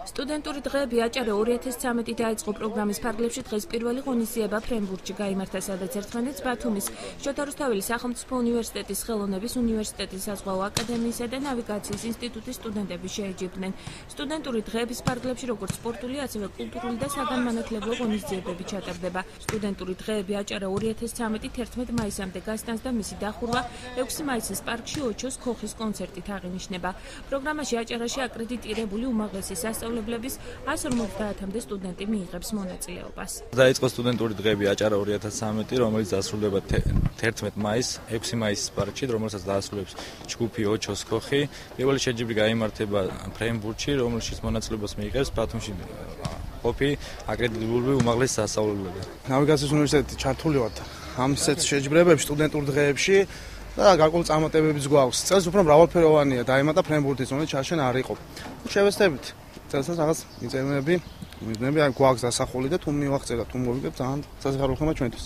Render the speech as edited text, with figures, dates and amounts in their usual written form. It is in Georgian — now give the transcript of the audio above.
სტუდენტური დღეები აჭარა 2013 დაიწყო პროგრამის ფარგლებში დღეს პირველი ღონისძიება ფრენბურთში გაიმართა, სადაც ერთმანეთს ბათუმის შოთა რუსთაველის სახელმწიფო უნივერსიტეტის, ხელოვნების უნივერსიტეტის, საზღვაო აკადემიისა და ნავიგაციის ინსტიტუტის სტუდენტები შეეჯიბნენ. სტუდენტური დღეების ფარგლებში როგორც სპორტული, ასევე კულტურული და საგანმანათლებლო ღონისძიებები ჩატარდება. სტუდენტური დღეები აჭარა 2013 11 მაისამდე გასტანს და მისი დახურვა 6 მაისის პარკში ოჩოს ქოხის კონცერტით აღინიშნება. პროგრამაში აჭარაში აკრედიტირებული უმაღლესი სასწავლებლების 150-მდე სტუდენტი მიიღებს მონაწილეობას. დაიწყო სტუდენტური დღეები აჭარა 2013, რომელიც დასრულდება 11 მაისს 6 მაისის პარკში, რომელსაც დაასრულებს ჯგუფი ოჩოს ქოხი. პირველი შეჯიბრი გაიმართება ფრენბურთში, რომელშიც მონაწილეობას მიიღებს ბათუმში ყოფი აკრედიტირებული უმაღლესი სასწავლებლები. ნავიგაციის უნივერსიტეტი ჩართული ვართ ამ შეჯიბრებებში, სტუდენტურ დღეებში და გარკვეული წარმატებებიც გვაქვს. წელს უფრო მრავალფეროვანია, დაემატა ფრენბურთის, რომელიც ჩარჩენ არ იყო. შევეცდებით წელსაც რაღაც მიზნები გვაქვს დასახული და თუ მივახცევთ, თუ მოვიგებთ, ძალიან სასიხარულო ხმა ჩვენთვის.